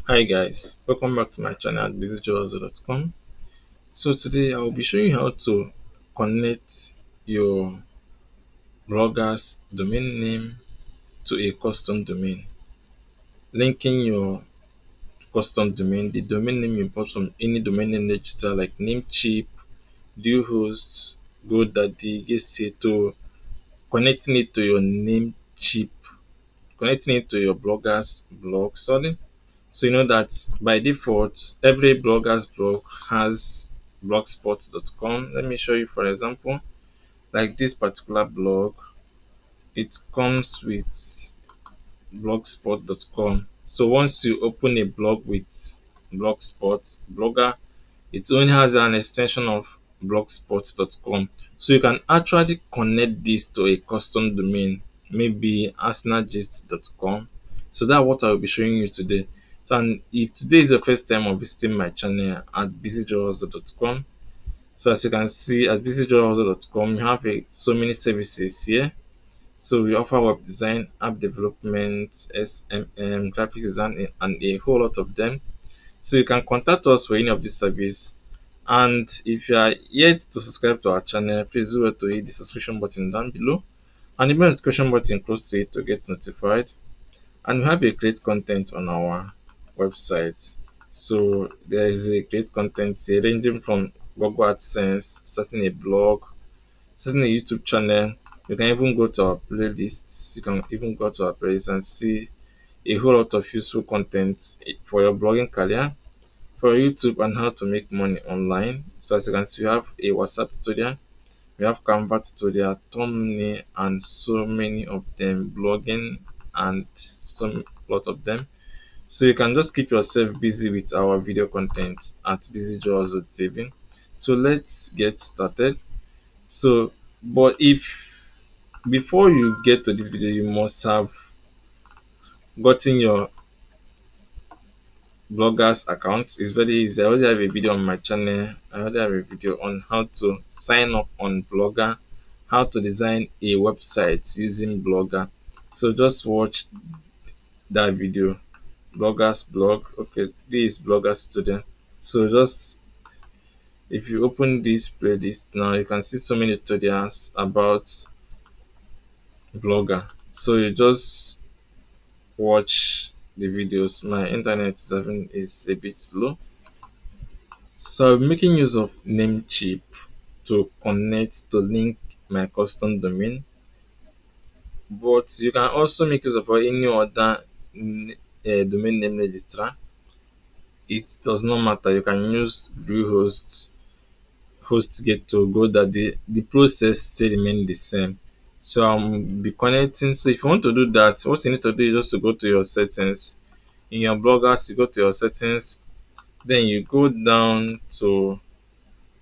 Hi guys, welcome back to my channel at Bizyjoe.com. So today I will be showing you how to connect your blogger's domain name to a custom domain. Linking your custom domain, the domain name you bought from any domain name register like Namecheap, Bluehost, GoDaddy, Getset, to connecting it to your Namecheap, connecting it to your blogger's blog. So you know that by default, every blogger's blog has blogspot.com. Let me show you for example, like this particular blog, it comes with blogspot.com. So once you open a blog with blogger, it only has an extension of blogspot.com. So you can actually connect this to a custom domain, maybe arsenalgist.com. So that's what I will be showing you today. So, and if today is your first time of visiting my channel at bizyjoe.com, so as you can see at bizyjoe.com, you have so many services here. So we offer web design, app development, SMM, graphic design, and a whole lot of them. So you can contact us for any of these service. And if you are yet to subscribe to our channel, please do well to hit the subscription button down below and the notification button close to it to get notified. And we have a great content on our website. So there is a great content here ranging from Google AdSense, starting a blog, starting a YouTube channel. You can even go to our playlists. You can even go to our playlist and see a whole lot of useful content for your blogging career, for YouTube, and how to make money online. So as you can see, we have a WhatsApp tutorial, we have Canva tutorial, thumbnail, and so many of them, blogging and some lot of them. So you can just keep yourself busy with our video content at Bizyjoe.tv. So let's get started. So, but if before you get to this video, you must have gotten your bloggers account. Is very easy. I already have a video on my channel. I already have a video on how to sign up on Blogger, how to design a website using Blogger. So just watch that video. Bloggers blog. Okay, this is Blogger Studio. So just if you open this playlist now, you can see so many tutorials about Blogger. So you just watch the videos. My internet is a bit slow. So I'm making use of Namecheap to connect to link my custom domain, but you can also make use of any other domain name registrar. It does not matter. You can use Bluehost, HostGator, GoDaddy. The process still remain the same. So I'll be connecting. So if you want to do that, what you need to do is just to go to your settings. In your bloggers, you go to your settings, then you go down to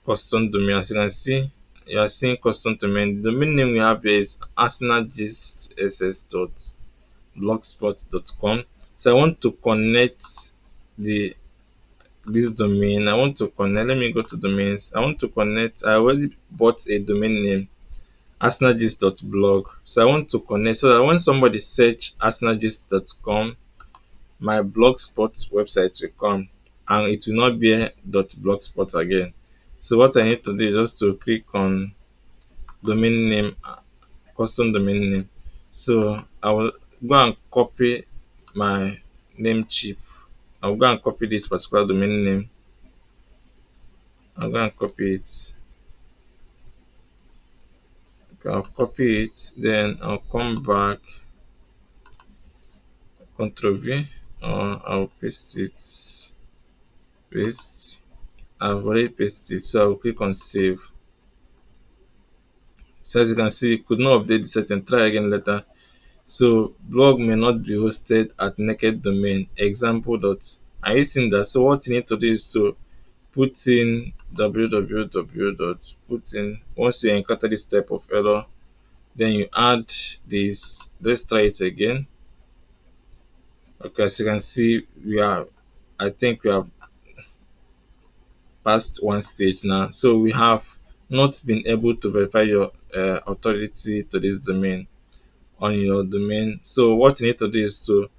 custom domain. As you can see, you are seeing custom domain. The domain name we have here is arsenalgist.blogspot.com. So I want to connect the this domain. I want to connect. Let me go to domains. I want to connect. I already bought a domain name, arsenalgist.blog. So I want to connect so that when somebody search arsenalgist.com, my blogspot website will come and it will not be a .blogspot again. So what I need to do is just to click on domain name, custom domain name. So I will go and copy my Namecheap. I'll go and copy this particular domain name. I'll go and copy it. Okay, I'll copy it, then I'll come back, Ctrl V, or I'll paste it. Paste. I've already pasted it, so I'll click on save. So as you can see, could not update the setting. Try again later. So blog may not be hosted at naked domain. Example dot. Are you seeing that? So what you need to do is to put in www dot. Put in once you encounter this type of error, then you add this. Let's try it again. Okay, as you can see, I think we have past one stage now. So we have not been able to verify your authority to this domain on your domain. So what you need to do is to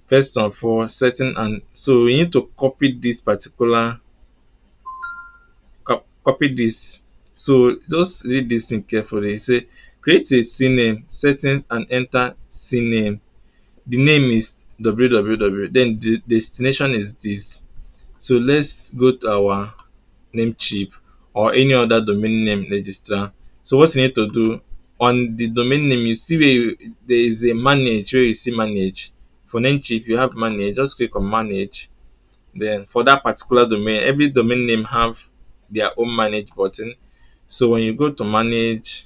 First of all, setting, and so we need to copy this particular copy this. So just read this thing carefully. Say create a CNAME, settings, and enter CNAME. The name is www, then the destination is this. So let's go to our Namecheap or any other domain name registrar. So what you need to do, on the domain name you see where there is a manage, where you see manage. For Namecheap you have manage, just click on manage. Then for that particular domain, every domain name have their own manage button. So when you go to manage,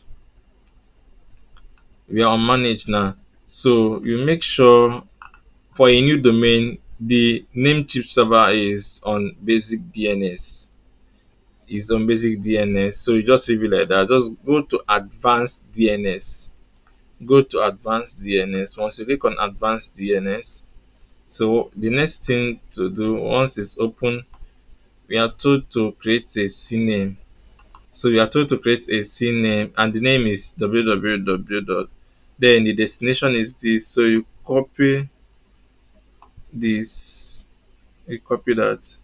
we are on manage now. So you make sure for a new domain the Namecheap server is on basic DNS. So you just leave it like that. Just go to advanced DNS. Go to advanced DNS. Once you click on advanced DNS, so the next thing to do once it's open, we are told to create a CNAME. So we are told to create a CNAME and the name is www. Then the destination is this. So you copy this, you copy that.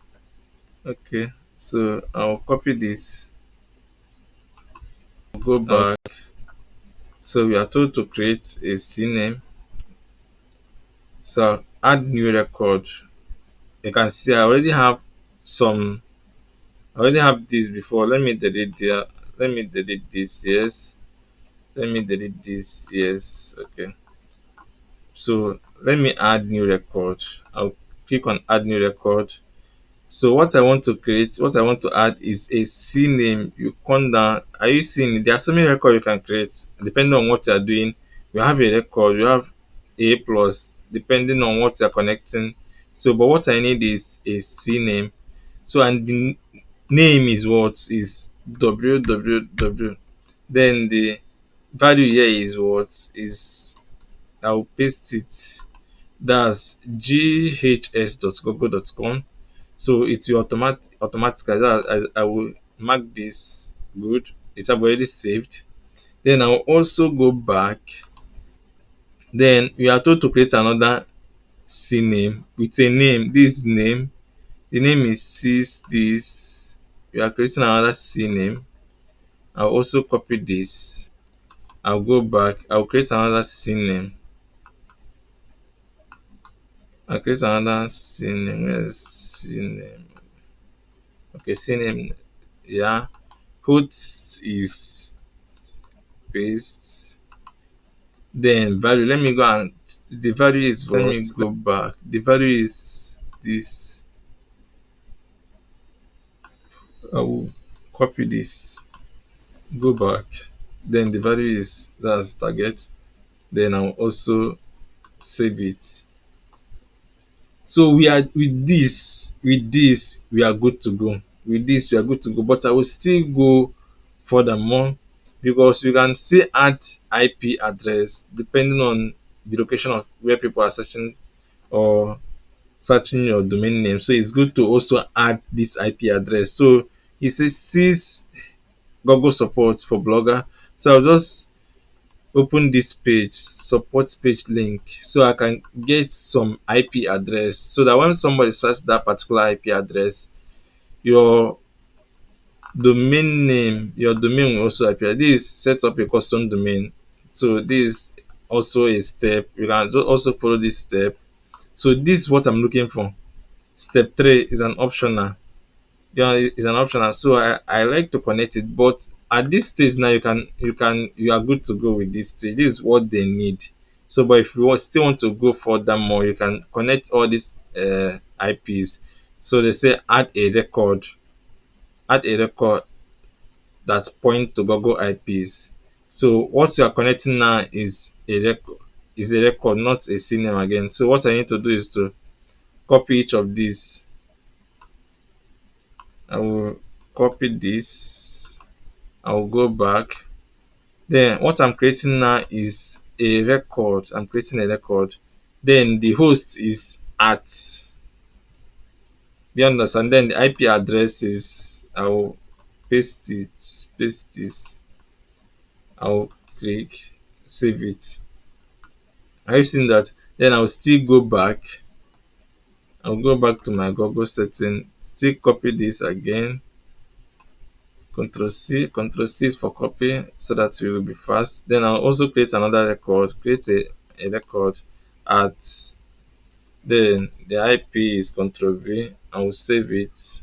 Okay, so I'll copy this, go back. So we are told to create a CNAME. So add new record. You can see some I already have this before. Let me delete there. Let me delete this. Yes. Let me delete this. Yes. Okay. So let me add new record. I'll click on add new record. So what I want to add is a CNAME. You come down. Are you seeing it? There are so many records you can create depending on what you are doing. You have a record, you have a plus depending on what you are connecting. So, but what I need is a CNAME. So, and the name is what is www. Then the value here is what is, I'll paste it. That's ghs.google.com. So it will automatically I will mark this good. It's already saved. Then I'll also go back. Then we are told to create another CNAME with a name. This name, the name is this. We are creating another CNAME. I'll also copy this. I'll go back. I'll create another CNAME. I'll create another CNAME. Where's CNAME? Okay, CNAME. Yeah. Put is paste. Then value. Let me go and the value is what? Let me go back. The value is this. I will copy this. Go back. Then the value is that's target. Then I'll also save it. So we are with this we are good to go. With this we are good to go, but I will still go furthermore because you can still add IP address depending on the location of where people are searching or searching your domain name. So it's good to also add this IP address. So it says cease Google support for Blogger. So I'll just open this page, support page link, so I can get some IP address so that when somebody search that particular IP address, your your domain will also appear. This is set up a custom domain. So this is also a step. You can also follow this step. So this is what I'm looking for. Step 3 is an optional. Yeah, it's an optional. So I like to connect it, but at this stage now you are good to go with this stage. This is what they need. So, but if you still want to go further more, you can connect all these IPs. So they say add a record that point to Google IPs. So what you are connecting now is a record, not a CNAME again. So what I need to do is to copy each of these. I will copy this. I will go back. Then what I'm creating now is a record. I'm creating a record. Then the host is at. Do you understand? Then the IP address is, I will paste this. I will click, save it. Are you seeing that? Then I'll still go back. I'll go back to my Google setting, still copy this again. Control C is for copy so that we will be fast. Then I'll also create another record, create a record at, then the IP is Control V. I will save it.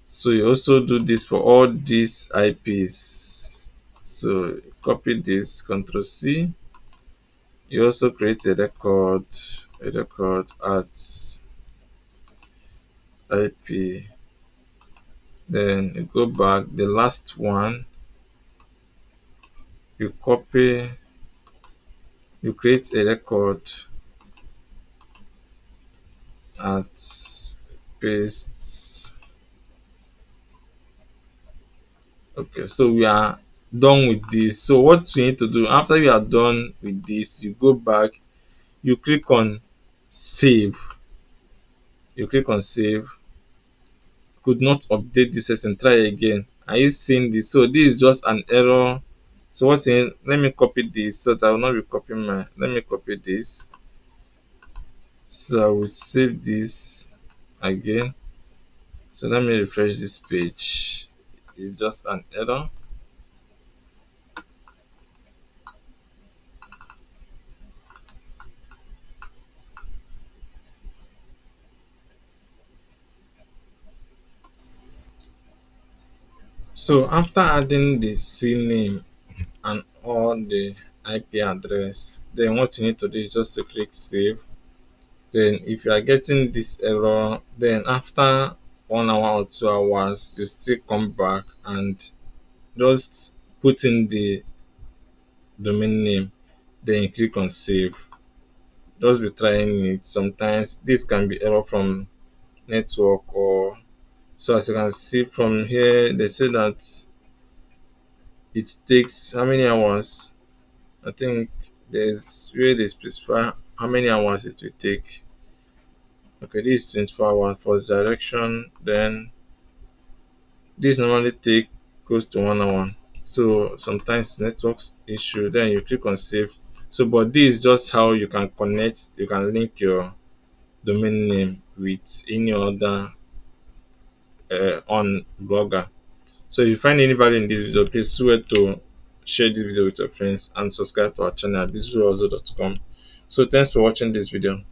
So you also do this for all these IPs. So copy this, Control C. You also create a record at IP. Then you go back, the last one, you copy, you create a record at paste. Okay, so we are done with this. So what we need to do after you are done with this, you go back, you click on save, you click on save. Could not update this setting, try again. Are you seeing this? So this is just an error. So what's in, let me copy this so that I will not be copying my, let me copy this. So I will save this again. So let me refresh this page. It's just an error. So after adding the CNAME and all the IP address, then what you need to do is just to click save. Then if you are getting this error, then after 1 hour or 2 hours, you still come back and just put in the domain name, then click on save. Just be trying it. Sometimes this can be error from network, or so as you can see from here, they say that it takes how many hours. I think there's where they specify how many hours it will take. Okay, this is 24 hours for the direction. Then this normally take close to 1 hour. So sometimes networks issue. Then you click on save. So, but this is just how you can connect. You can link your domain name with any other on Blogger. So if you find any value in this video, please swear to share this video with your friends and subscribe to our channel at bizyjoe.com. So thanks for watching this video.